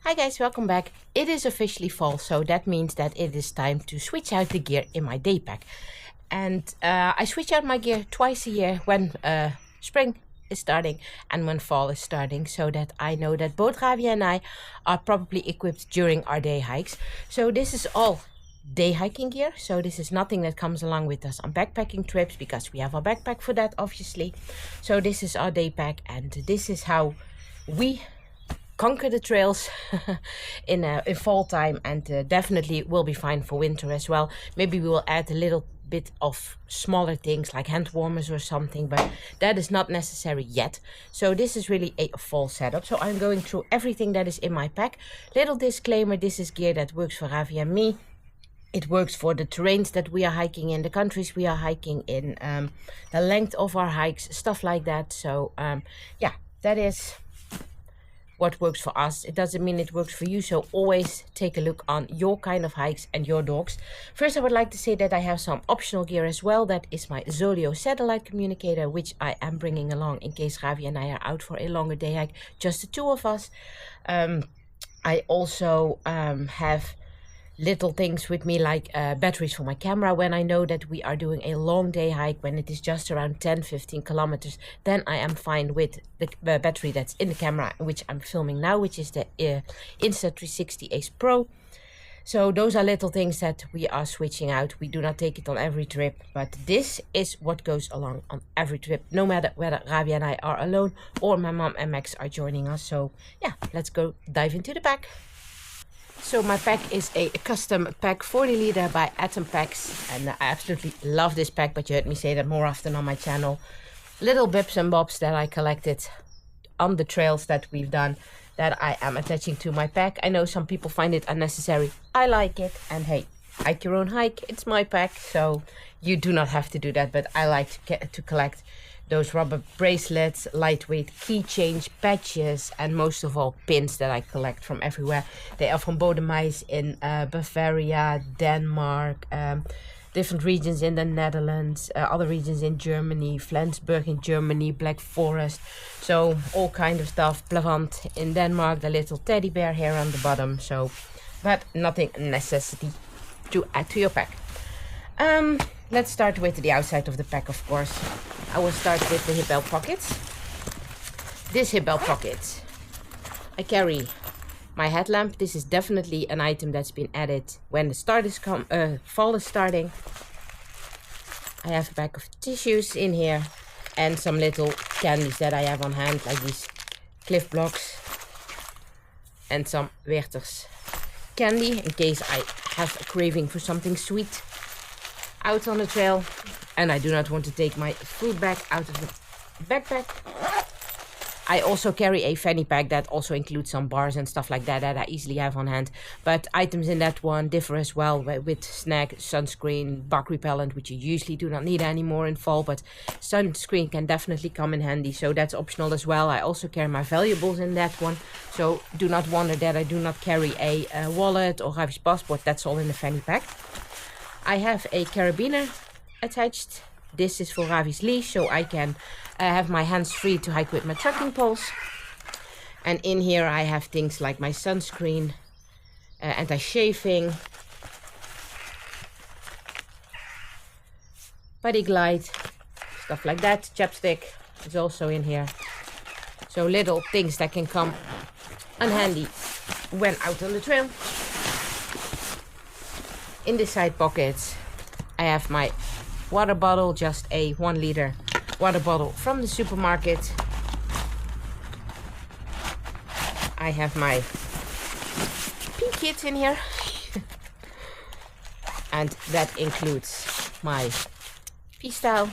Hi guys, welcome back. It is officially fall, so that means that it is time to switch out the gear in my day pack. And I switch out my gear twice a year when spring is starting and when fall is starting, so that I know that both Ravi and I are properly equipped during our day hikes. So this is all day hiking gear, so this is nothing that comes along with us on backpacking trips because we have our backpack for that, obviously. So this is our day pack, and this is how we conquer the trails in fall time, and definitely will be fine for winter as well. Maybe we will add a little bit of smaller things like hand warmers or something, but that is not necessary yet. So this is really a fall setup. So I'm going through everything that is in my pack. Little disclaimer, this is gear that works for Ravi and me. It works for the terrains that we are hiking in, the countries we are hiking in, the length of our hikes, stuff like that. So yeah, that is what works for us. It doesn't mean it works for you, so always take a look on your kind of hikes and your dogs. First, I would like to say that I have some optional gear as well. That is my Zoleo satellite communicator, which I am bringing along in case Ravi and I are out for a longer day hike, just the two of us. I also have little things with me like batteries for my camera when I know that we are doing a long day hike, when it is just around 10-15 kilometers. Then I am fine with the battery that's in the camera, which I'm filming now, which is the Insta360 Ace Pro. So those are little things that we are switching out. We do not take it on every trip, but this is what goes along on every trip, no matter whether Ravi and I are alone or my mom and Max are joining us. So yeah, let's go dive into the pack. So my pack is a custom pack 40 liter by Atom Packs, and I absolutely love this pack, but you heard me say that more often on my channel. Little bits and bobs that I collected on the trails that we've done that I am attaching to my pack. I know some people find it unnecessary. I like it, and hey, hike your own hike. It's my pack, so you do not have to do that, but I like to collect those rubber bracelets, lightweight keychains, patches, and most of all pins that I collect from everywhere. They are from Bodemais in Bavaria, Denmark, different regions in the Netherlands, other regions in Germany, Flensburg in Germany, Black Forest, so all kind of stuff. Plavant in Denmark, the little teddy bear here on the bottom. So, but nothing necessity to add to your pack. Let's start with the outside of the pack, of course. I will start with the hip belt pockets. This hip belt pocket, I carry my headlamp. This is definitely an item that's been added when the fall is starting. I have a pack of tissues in here and some little candies that I have on hand, like these Cliff Blocks and some Werther's candy in case I have a craving for something sweet out on the trail and I do not want to take my food bag out of the backpack. I also carry a fanny pack that also includes some bars and stuff like that that I easily have on hand, but items in that one differ as well, with snack, sunscreen, bug repellent, which you usually do not need anymore in fall, but sunscreen can definitely come in handy, so that's optional as well. I also carry my valuables in that one, so do not wonder that I do not carry a wallet or Ravi's passport. That's all in the fanny pack. I have a carabiner attached. This is for Ravi's leash, so I can have my hands free to hike with my trekking poles. And in here I have things like my sunscreen, anti-chafing, body glide, stuff like that. Chapstick is also in here. So little things that can come in handy when out on the trail. In the side pockets, I have my water bottle, just a 1 liter water bottle from the supermarket. I have my pee kit in here. And that includes my pee style.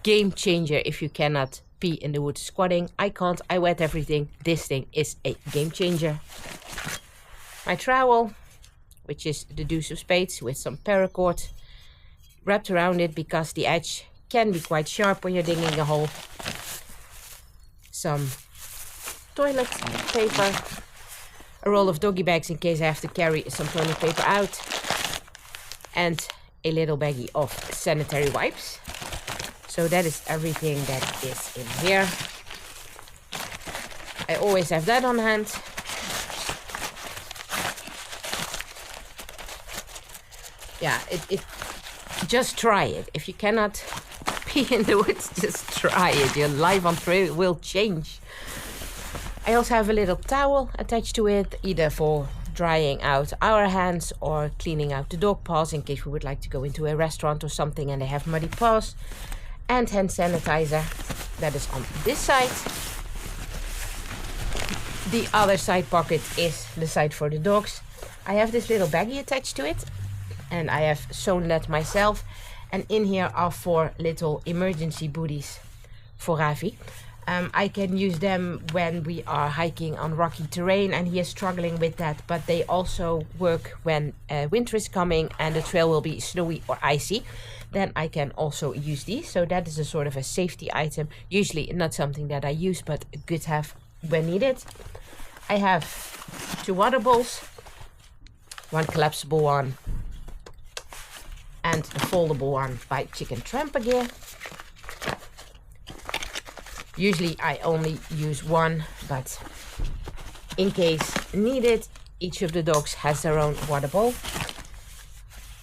Game changer if you cannot pee in the woods squatting. I can't, I wet everything. This thing is a game changer. My trowel, which is the deuce of spades with some paracord wrapped around it because the edge can be quite sharp when you're digging a hole. Some toilet paper, a roll of doggy bags in case I have to carry some toilet paper out, and a little baggie of sanitary wipes. So that is everything that is in here. I always have that on hand. yeah, it just try it. If you cannot pee in the woods, just try it. Your life on trail will change. I also have a little towel attached to it, either for drying out our hands or cleaning out the dog paws in case we would like to go into a restaurant or something and they have muddy paws. And hand sanitizer, that is on this side. The other side pocket is the side for the dogs. I have this little baggie attached to it and I have sewn that myself. And in here are 4 little emergency booties for Ravi. I can use them when we are hiking on rocky terrain and he is struggling with that, but they also work when winter is coming and the trail will be snowy or icy. Then I can also use these. So that is a sort of a safety item. Usually not something that I use, but good to have when needed. I have 2 water bowls, 1 collapsible one and a foldable one by Chicken Tramper Gear. Usually I only use 1, but in case needed, each of the dogs has their own water bowl.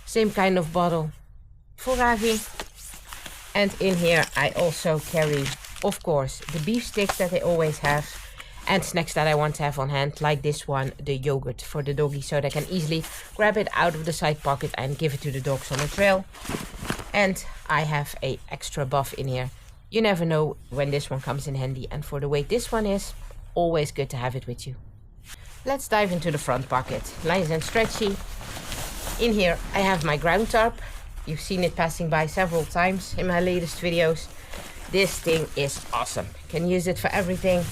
Same kind of bottle for Ravi. And in here I also carry, of course, the beef sticks that they always have and snacks that I want to have on hand, like this one, the yogurt for the doggy, so they can easily grab it out of the side pocket and give it to the dogs on the trail. And I have a extra buff in here. You never know when this one comes in handy, and for the weight this one is, always good to have it with you. Let's dive into the front pocket. Nice and stretchy. In here I have my ground tarp. You've seen it passing by several times in my latest videos. This thing is awesome. Can use it for everything.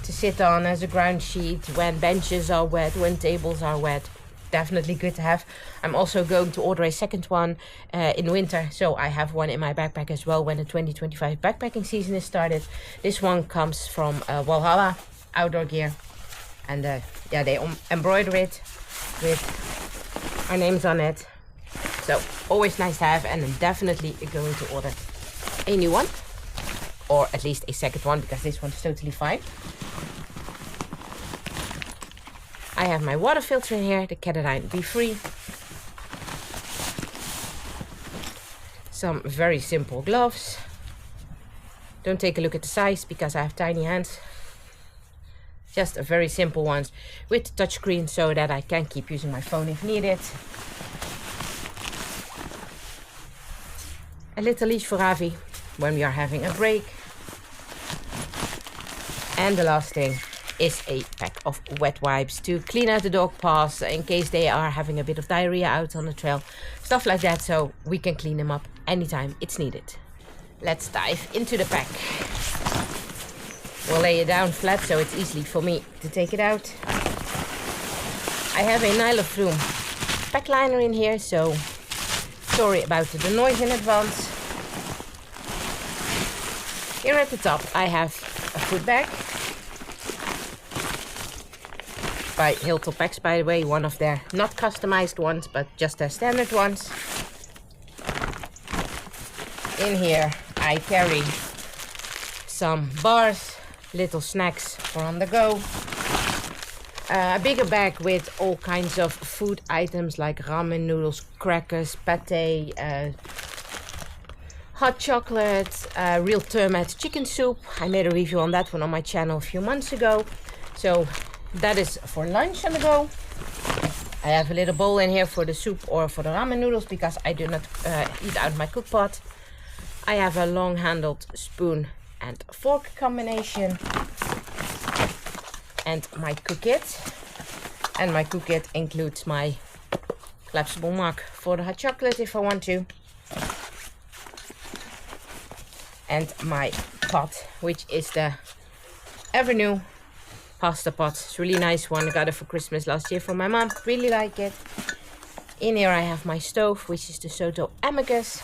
To sit on as a ground sheet when benches are wet, when tables are wet. Definitely good to have. I'm also going to order a second one in winter, so I have one in my backpack as well when the 2025 backpacking season is started. This one comes from Valhalla Outdoor Gear, and yeah, they embroider it with our names on it, so always nice to have. And I'm definitely going to order a new one, or at least a second one, because this one's totally fine. I have my water filter in here, the Catadine Be Free. Some very simple gloves. Don't take a look at the size because I have tiny hands. Just a very simple ones with touchscreen so that I can keep using my phone if needed. A little leash for Ravi when we are having a break. And the last thing is a pack of wet wipes to clean out the dog paws in case they are having a bit of diarrhea out on the trail. Stuff like that, so we can clean them up anytime it's needed. Let's dive into the pack. We'll lay it down flat so it's easy for me to take it out. I have a nylon flume pack liner in here, so sorry about the noise in advance. Here at the top I have a food bag. By Hilltop Packs, by the way, one of their not customized ones, but just their standard ones. In here I carry some bars, little snacks for on the go. A bigger bag with all kinds of food items like ramen noodles, crackers, pate, hot chocolate, real Termat chicken soup. I made a review on that one on my channel a few months ago. So that is for lunch on the go. I have a little bowl in here for the soup or for the ramen noodles because I do not eat out of my cook pot. I have a long handled spoon and fork combination. And my cook kit. And my cook kit includes my collapsible mug for the hot chocolate if I want to. And my pot, which is the ever new pasta pot. It's a really nice one. I got it for Christmas last year from my mom. Really like it. In here I have my stove, which is the Soto Amicus.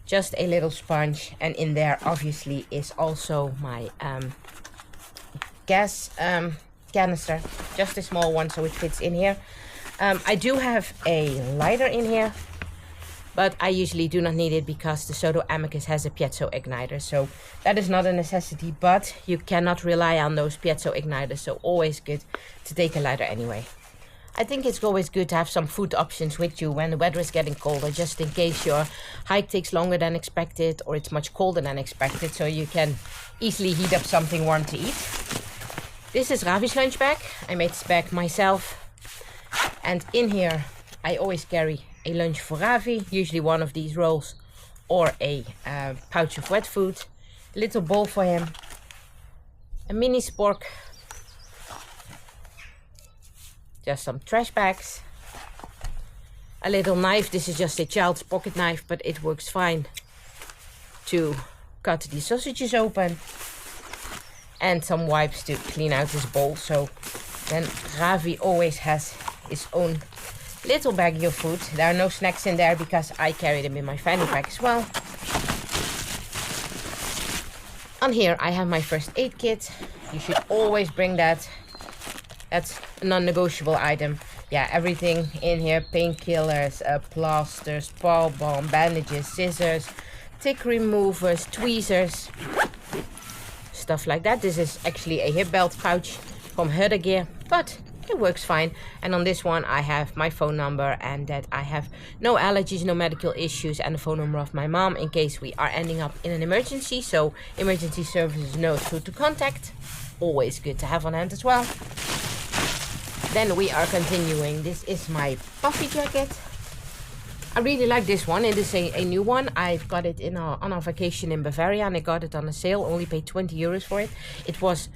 Just a little sponge. And in there obviously is also my gas canister. Just a small one so it fits in here. I do have a lighter in here, but I usually do not need it because the Soto Amicus has a piezo igniter, so that is not a necessity, but you cannot rely on those piezo igniters, so always good to take a lighter anyway. I think it's always good to have some food options with you when the weather is getting colder, just in case your hike takes longer than expected or it's much colder than expected, so you can easily heat up something warm to eat. This is Ravi's lunch bag. I made this bag myself. And in here I always carry a lunch for Ravi, usually one of these rolls or a pouch of wet food, a little bowl for him, a mini spork, just some trash bags, a little knife. This is just a child's pocket knife, but it works fine to cut the sausages open, and some wipes to clean out his bowl. So then Ravi always has his own little baggie of food. There are no snacks in there because I carry them in my fanny pack as well. On here I have my first aid kit. You should always bring that. That's a non-negotiable item. Yeah, everything in here: painkillers, plasters, paw balm, bandages, scissors, tick removers, tweezers, stuff like that. This is actually a hip belt pouch from Hudder Gear, but it works fine. And on this one I have my phone number, and that I have no allergies, no medical issues, and the phone number of my mom in case we are ending up in an emergency, so emergency services knows who to contact. Always good to have on hand as well. Then we are continuing. This is my puffy jacket. I really like this one. It is a new one. I've got it on our vacation in Bavaria, and I got it on a sale. Only paid 20 euros for it. It was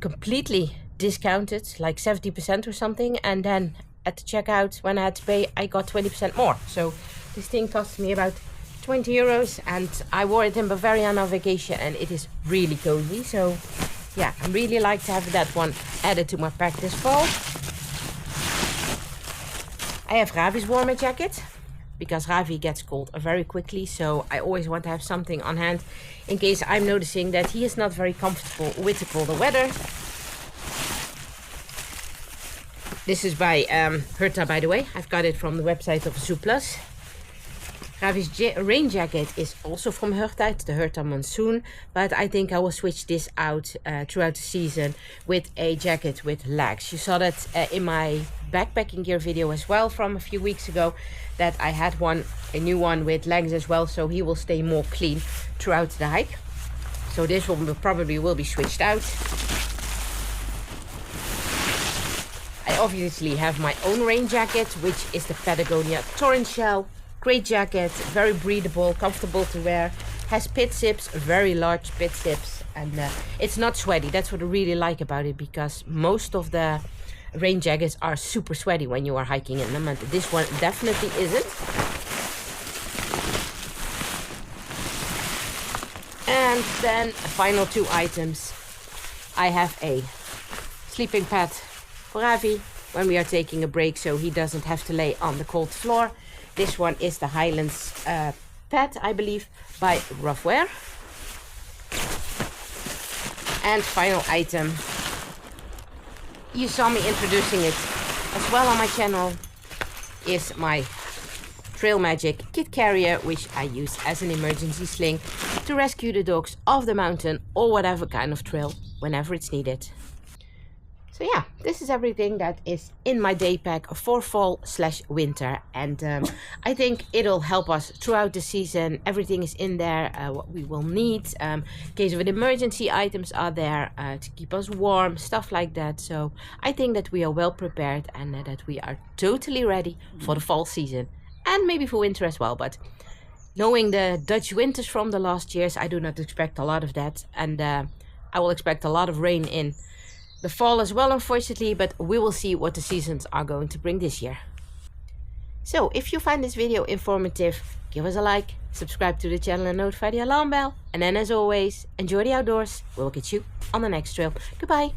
completely discounted, like 70% or something, and then at the checkout when I had to pay I got 20% more. So this thing cost me about 20 euros, and I wore it in Bavaria on our vacation, and it is really cozy. So yeah, I really like to have that one added to my pack this fall. I have Ravi's warmer jacket because Ravi gets cold very quickly, so I always want to have something on hand in case I'm noticing that he is not very comfortable with the colder weather. This is by Herta, by the way. I've got it from the website of Zooplus. Ravi's rain jacket is also from Herta. It's the Herta Monsoon, but I think I will switch this out throughout the season with a jacket with legs. You saw that in my backpacking gear video as well from a few weeks ago, that I had a new one with legs as well, so he will stay more clean throughout the hike. So this one probably will be switched out. I obviously have my own rain jacket, which is the Patagonia Torrent Shell. Great jacket, very breathable, comfortable to wear, has pit zips, very large pit zips, and it's not sweaty. That's what I really like about it, because most of the rain jackets are super sweaty when you are hiking in them, and this one definitely isn't. And then final two items. I have a sleeping pad for Ravi when we are taking a break, so he doesn't have to lay on the cold floor. This one is the Highlands pad, I believe, by Roughwear. And final item, you saw me introducing it as well on my channel, is my Trail Magic kit carrier, which I use as an emergency sling to rescue the dogs off the mountain or whatever kind of trail whenever it's needed. So yeah, this is everything that is in my day pack for fall/winter, and I think it'll help us throughout the season. Everything is in there, what we will need. In case of an emergency, items are there to keep us warm, stuff like that. So I think that we are well prepared, and that we are totally ready for the fall season, and maybe for winter as well. But knowing the Dutch winters from the last years, I do not expect a lot of that, and I will expect a lot of rain in the fall as well, unfortunately, but we will see what the seasons are going to bring this year. So if you find this video informative, give us a like, subscribe to the channel and notify the alarm bell. And then as always, enjoy the outdoors. We'll catch you on the next trail. Goodbye.